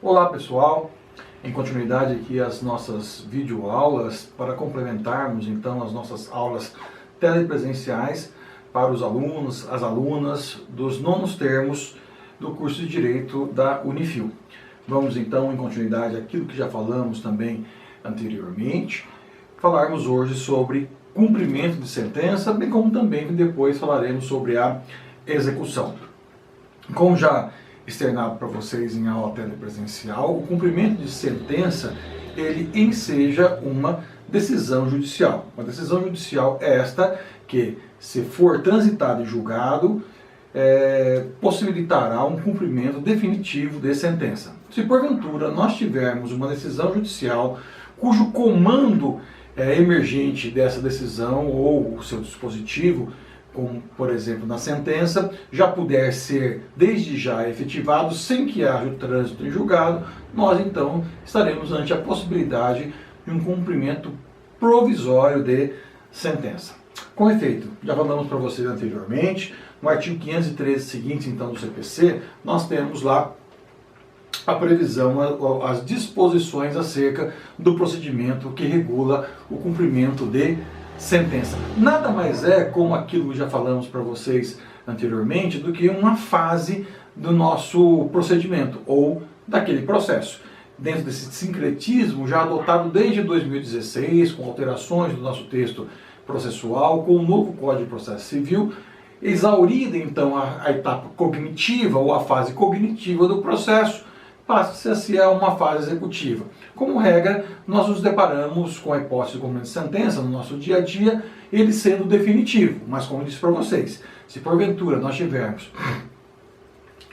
Olá pessoal, em continuidade aqui as nossas videoaulas para complementarmos então as nossas aulas telepresenciais para os alunos, as alunas dos nonos termos do curso de Direito da Unifil. Vamos então em continuidade aquilo que já falamos também anteriormente, falarmos hoje sobre cumprimento de sentença, bem como também depois falaremos sobre a execução. Como já externado para vocês em aula telepresencial, o cumprimento de sentença, ele enseja uma decisão judicial. Uma decisão judicial é esta que, se for transitada em julgado, possibilitará um cumprimento definitivo de sentença. Se porventura nós tivermos uma decisão judicial cujo comando emergente dessa decisão ou o seu dispositivo, como por exemplo na sentença, já puder ser desde já efetivado sem que haja o trânsito em julgado, nós então estaremos ante a possibilidade de um cumprimento provisório de sentença. Com efeito, já falamos para vocês anteriormente, no artigo 513 seguinte então do CPC, nós temos lá a previsão, as disposições acerca do procedimento que regula o cumprimento de sentença. Nada mais é, como aquilo que já falamos para vocês anteriormente, do que uma fase do nosso procedimento ou daquele processo. Dentro desse sincretismo já adotado desde 2016, com alterações do nosso texto processual, com o novo Código de Processo Civil, exaurida então a etapa cognitiva ou a fase cognitiva do processo, passa-se a uma fase executiva. Como regra, nós nos deparamos com a hipótese de cumprimento de sentença no nosso dia a dia, ele sendo definitivo. Mas como eu disse para vocês, se porventura nós tivermos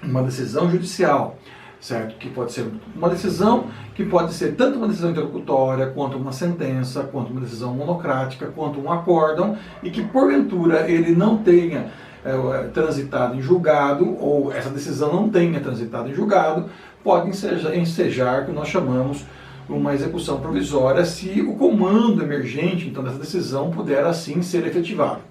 uma decisão judicial, certo? Que pode ser uma decisão que pode ser tanto uma decisão interlocutória, quanto uma sentença, quanto uma decisão monocrática, quanto um acórdão, e que porventura ele não tenha transitado em julgado, ou essa decisão não tenha transitado em julgado, pode ensejar o que nós chamamos uma execução provisória, se o comando emergente então dessa decisão puder assim ser efetivado.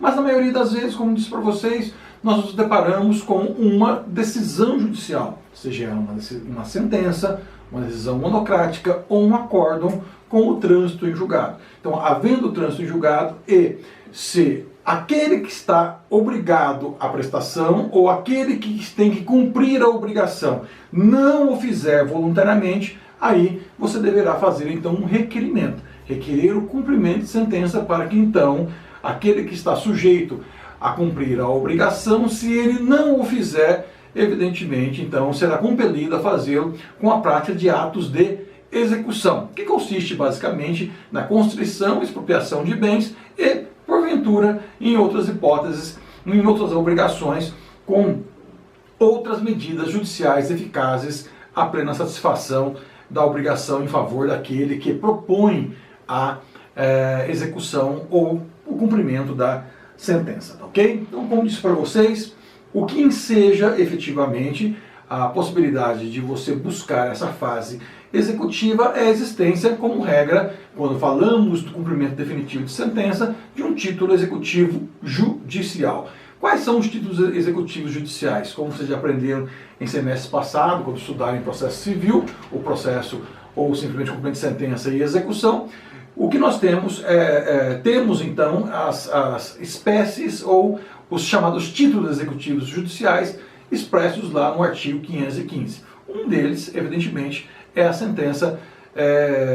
Mas na maioria das vezes, como disse para vocês, nós nos deparamos com uma decisão judicial, seja uma sentença, uma decisão monocrática ou um acórdão com o trânsito em julgado. Então, havendo o trânsito em julgado e se aquele que está obrigado à prestação ou aquele que tem que cumprir a obrigação não o fizer voluntariamente, aí você deverá fazer então um requerimento, requerer o cumprimento de sentença para que então aquele que está sujeito a cumprir a obrigação, se ele não o fizer, evidentemente então será compelido a fazê-lo com a prática de atos de execução, que consiste basicamente na constrição, expropriação de bens e, porventura, em outras hipóteses, em outras obrigações, com outras medidas judiciais eficazes à plena satisfação da obrigação em favor daquele que propõe a execução ou o cumprimento da sentença, tá ok? Então, como disse para vocês, o que enseja efetivamente a possibilidade de você buscar essa fase executiva é a existência, como regra, quando falamos do cumprimento definitivo de sentença, de um título executivo judicial. Quais são os títulos executivos judiciais? Como vocês já aprenderam em semestre passado, quando estudaram em processo civil, o processo ou simplesmente cumprimento de sentença e execução, o que nós temos temos então as espécies ou os chamados títulos executivos judiciais expressos lá no artigo 515. Um deles, evidentemente, é a sentença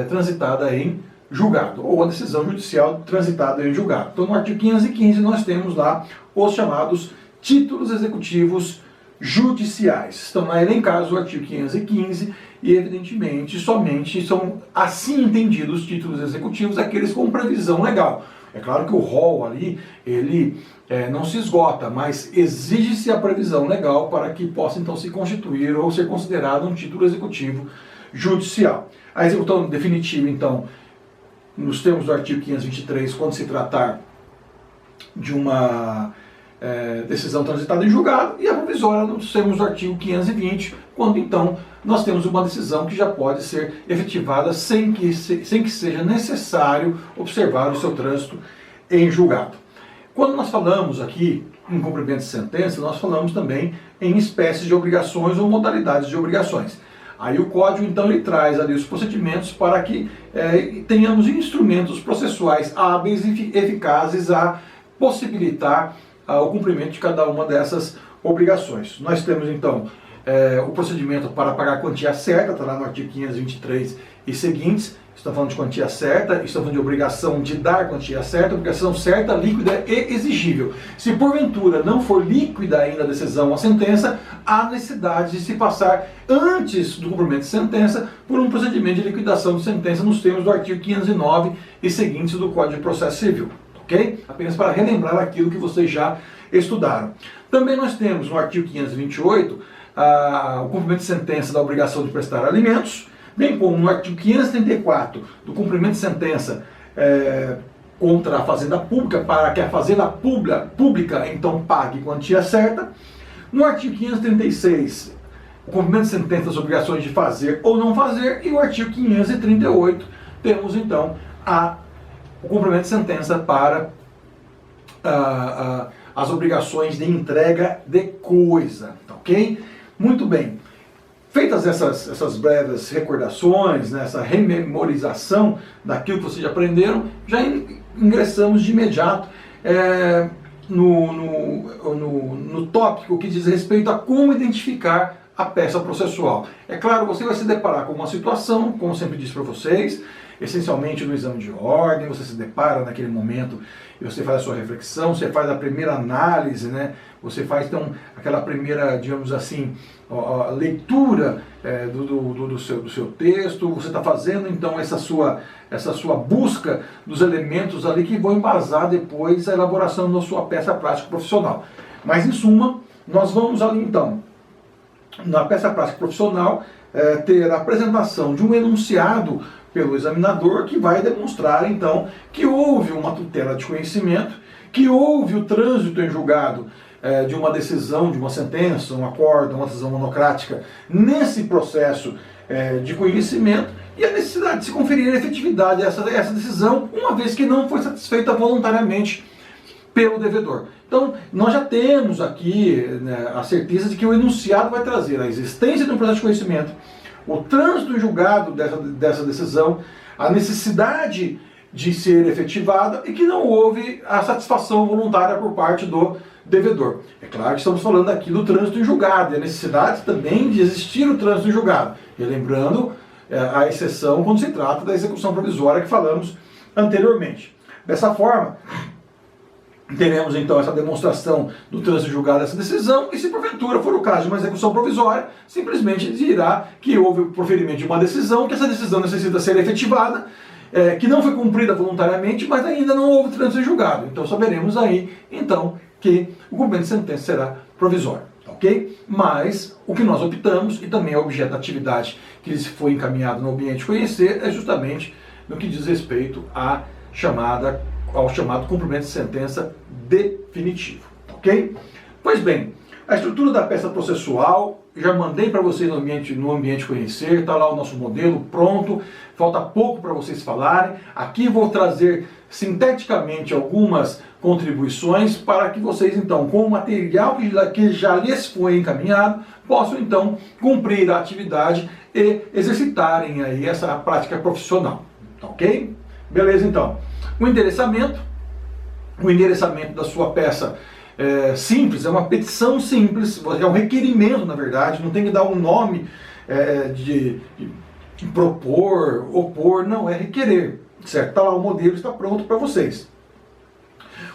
transitada em julgado, ou a decisão judicial transitada em julgado. Então, no artigo 515, nós temos lá os chamados títulos executivos judiciais. Estão lá elencados no artigo 515 e, evidentemente, somente são assim entendidos os títulos executivos, aqueles com previsão legal. É claro que o rol ali, ele não se esgota, mas exige-se a previsão legal para que possa então se constituir ou ser considerado um título executivo judicial. A execução definitiva, então, nos termos do artigo 523, quando se tratar de uma decisão transitada em julgado, e a provisória nos termos do artigo 520, quando então nós temos uma decisão que já pode ser efetivada sem que seja necessário observar o seu trânsito em julgado. Quando nós falamos aqui em cumprimento de sentença, nós falamos também em espécies de obrigações ou modalidades de obrigações. Aí o código, então, ele traz ali os procedimentos para que tenhamos instrumentos processuais hábeis e eficazes a possibilitar o cumprimento de cada uma dessas obrigações. Nós temos, então, o procedimento para pagar a quantia certa, está lá no artigo 523 e seguintes. Estamos falando de quantia certa, estamos falando de obrigação de dar quantia certa, obrigação certa, líquida e exigível. Se porventura não for líquida ainda a decisão ou a sentença, há necessidade de se passar, antes do cumprimento de sentença, por um procedimento de liquidação de sentença nos termos do artigo 509 e seguintes do Código de Processo Civil. Ok? Apenas para relembrar aquilo que vocês já estudaram. Também nós temos no artigo 528 o cumprimento de sentença da obrigação de prestar alimentos, bem como no artigo 534 do cumprimento de sentença contra a fazenda pública, para que a fazenda pública então pague quantia certa. No artigo 536, o cumprimento de sentença das obrigações de fazer ou não fazer, e o artigo 538 temos então o cumprimento de sentença para as obrigações de entrega de coisa, ok? Muito bem. Feitas essas breves recordações, né, essa rememorização daquilo que vocês já aprenderam, já ingressamos de imediato no tópico que diz respeito a como identificar a peça processual. É claro, você vai se deparar com uma situação, como eu sempre disse para vocês, essencialmente no exame de ordem, você se depara naquele momento e você faz a sua reflexão, você faz a primeira análise, né? Você faz então aquela primeira, digamos assim, leitura do seu texto, você está fazendo então essa sua busca dos elementos ali que vão embasar depois a elaboração da sua peça prática profissional. Mas em suma, nós vamos ali então, na peça prática profissional, ter a apresentação de um enunciado pelo examinador que vai demonstrar então que houve uma tutela de conhecimento, que houve o trânsito em julgado de uma decisão, de uma sentença, um acórdão, uma decisão monocrática nesse processo de conhecimento, e a necessidade de se conferir efetividade a essa decisão, uma vez que não foi satisfeita voluntariamente pelo devedor. Então, nós já temos aqui, né, a certeza de que o enunciado vai trazer a existência de um processo de conhecimento, o trânsito em julgado dessa decisão, a necessidade de ser efetivada e que não houve a satisfação voluntária por parte do devedor. É claro que estamos falando aqui do trânsito em julgado e a necessidade também de existir o trânsito em julgado. E lembrando a exceção quando se trata da execução provisória que falamos anteriormente. Dessa forma, teremos então essa demonstração do trânsito julgado dessa decisão, e se porventura for o caso de uma execução provisória, simplesmente dirá que houve o proferimento de uma decisão, que essa decisão necessita ser efetivada, que não foi cumprida voluntariamente, mas ainda não houve trânsito julgado. Então saberemos aí, então, que o cumprimento de sentença será provisório, ok? Mas o que nós optamos, e também é objeto da atividade que foi encaminhado no Ambiente Conhecer, é justamente no que diz respeito ao chamado cumprimento de sentença definitivo, ok? Pois bem, a estrutura da peça processual, já mandei para vocês no Ambiente Conhecer, está lá o nosso modelo pronto, falta pouco para vocês falarem. Aqui vou trazer sinteticamente algumas contribuições para que vocês, então, com o material que já lhes foi encaminhado, possam, então, cumprir a atividade e exercitarem aí essa prática profissional, ok? Beleza, então. O endereçamento da sua peça simples, é uma petição simples, é um requerimento, na verdade, não tem que dar um nome de propor, opor, não, é requerer, certo? Está lá o modelo, está pronto para vocês.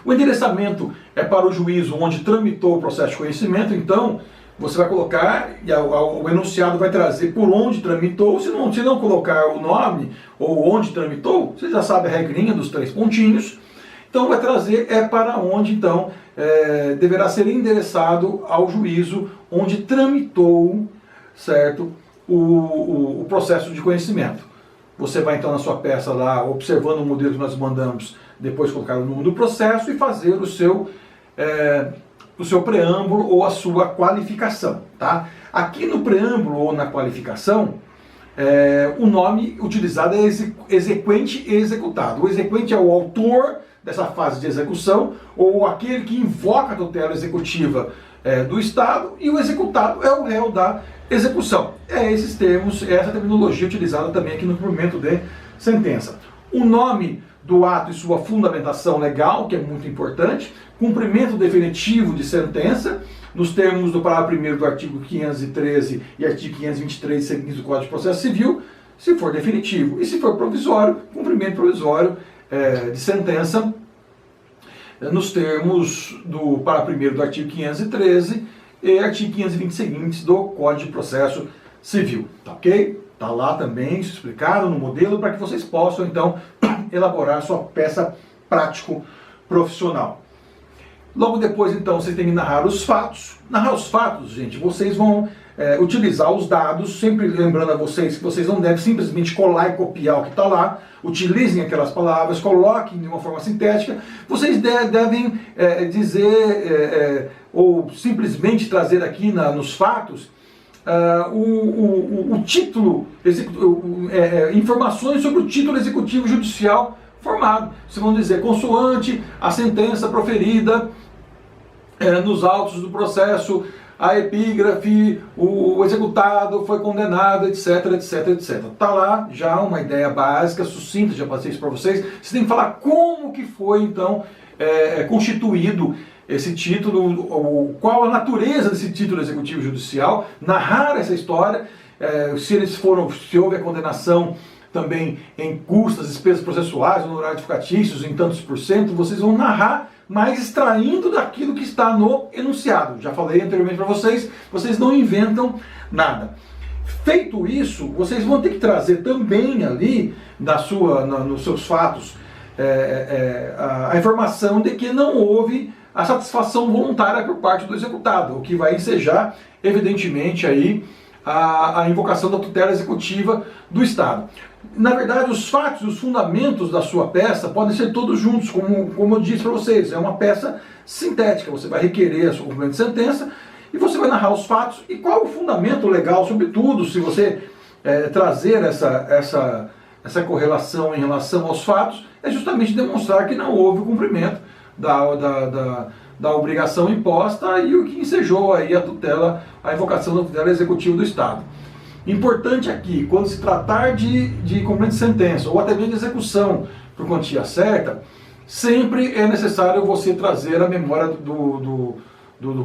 O endereçamento é para o juízo onde tramitou o processo de conhecimento, então você vai colocar, e o enunciado vai trazer por onde tramitou. Se não colocar o nome ou onde tramitou, você já sabe a regrinha dos 3 pontinhos. Então vai trazer para onde então deverá ser endereçado ao juízo onde tramitou, certo, o processo de conhecimento. Você vai então na sua peça lá, observando o modelo que nós mandamos, depois colocar o número do processo e fazer o seu preâmbulo ou a sua qualificação, tá? Aqui no preâmbulo ou na qualificação, o nome utilizado é exequente e executado. O exequente é o autor dessa fase de execução, ou aquele que invoca a tutela executiva do Estado, e o executado é o réu da execução. Esses termos, essa terminologia utilizada também aqui no cumprimento de sentença. O nome do ato e sua fundamentação legal, que é muito importante, cumprimento definitivo de sentença, nos termos do parágrafo 1º do artigo 513 e artigo 523 seguintes do Código de Processo Civil, se for definitivo. E se for provisório, cumprimento provisório de sentença, nos termos do parágrafo 1º do artigo 513 e artigo 520 seguintes do Código de Processo Civil. Tá ok? Está lá também explicado no modelo para que vocês possam, então, elaborar sua peça prático-profissional. Logo depois, então, vocês têm que narrar os fatos. Narrar os fatos, gente, vocês vão utilizar os dados, sempre lembrando a vocês que vocês não devem simplesmente colar e copiar o que está lá. Utilizem aquelas palavras, coloquem de uma forma sintética. Vocês devem dizer, ou simplesmente trazer aqui nos fatos, o título, informações sobre o título executivo judicial formado. Vocês vão dizer consoante a sentença proferida nos autos do processo, a epígrafe, o executado foi condenado, etc, etc, etc. Está lá já uma ideia básica, sucinta, já passei isso para vocês. Vocês têm que falar como que foi, então, constituído esse título, qual a natureza desse título executivo judicial, narrar essa história, se houve a condenação também em custas, despesas processuais, honorários advocatícios, em tantos por cento, vocês vão narrar, mas extraindo daquilo que está no enunciado. Já falei anteriormente para vocês, vocês não inventam nada. Feito isso, vocês vão ter que trazer também ali, nos seus fatos, a informação de que não houve a satisfação voluntária por parte do executado, o que vai ensejar, evidentemente, aí, a invocação da tutela executiva do Estado. Na verdade, os fatos e os fundamentos da sua peça podem ser todos juntos, como eu disse para vocês, é uma peça sintética. Você vai requerer a sua cumprimento de sentença e você vai narrar os fatos e qual o fundamento legal, sobretudo, se você trazer essa correlação em relação aos fatos, é justamente demonstrar que não houve o cumprimento da obrigação imposta e o que ensejou aí a invocação da tutela executiva do Estado. Importante aqui, quando se tratar de cumprimento de sentença ou até mesmo de execução por quantia certa, sempre é necessário você trazer a memória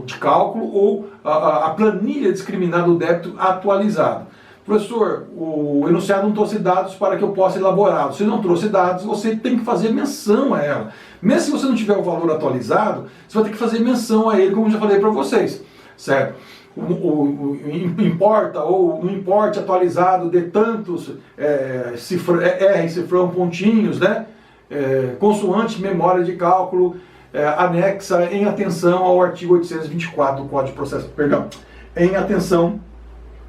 de cálculo ou a planilha discriminada do débito atualizada. Professor, o enunciado não trouxe dados para que eu possa elaborá-lo. Se não trouxe dados, você tem que fazer menção a ela. Mesmo se você não tiver o valor atualizado, você vai ter que fazer menção a ele, como eu já falei para vocês, certo? Importa ou não importe atualizado de tantos cifrão pontinhos, né? Consoante memória de cálculo anexa em atenção ao artigo 824 do Código de Processo, em atenção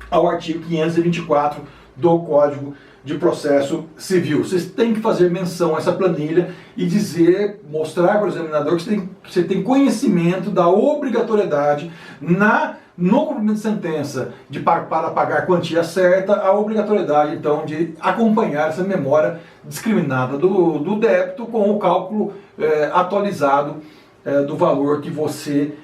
ao artigo 524 do Código de Processo Civil. Vocês têm que fazer menção a essa planilha e mostrar para o examinador que você tem conhecimento da obrigatoriedade no cumprimento de sentença para pagar a quantia certa, a obrigatoriedade, então, de acompanhar essa memória discriminada do débito com o cálculo atualizado do valor que você,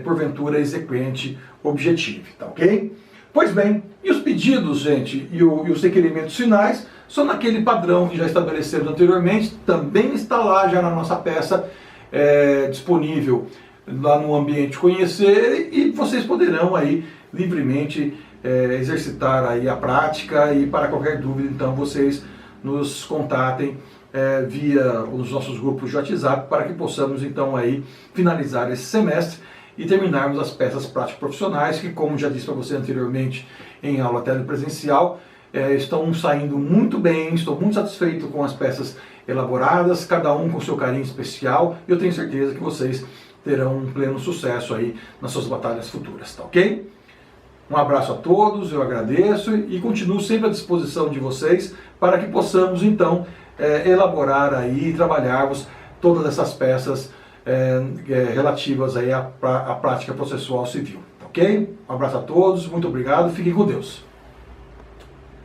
porventura, exequente objetive, tá ok? Pois bem, e os pedidos, gente, e os requerimentos finais são naquele padrão que já estabelecemos anteriormente, também está lá já na nossa peça, disponível lá no ambiente conhecer, e vocês poderão aí livremente exercitar aí a prática, e para qualquer dúvida, então, vocês nos contatem via os nossos grupos de WhatsApp para que possamos, então, aí finalizar esse semestre e terminarmos as peças prático-profissionais que, como já disse para você anteriormente em aula telepresencial, estão saindo muito bem. Estou muito satisfeito com as peças elaboradas, cada um com seu carinho especial, e eu tenho certeza que vocês terão um pleno sucesso aí nas suas batalhas futuras, tá ok? Um abraço a todos, eu agradeço e continuo sempre à disposição de vocês para que possamos, então, elaborar aí e trabalharmos todas essas peças relativas aí à prática processual civil, ok? Um abraço a todos, muito obrigado, fiquem com Deus.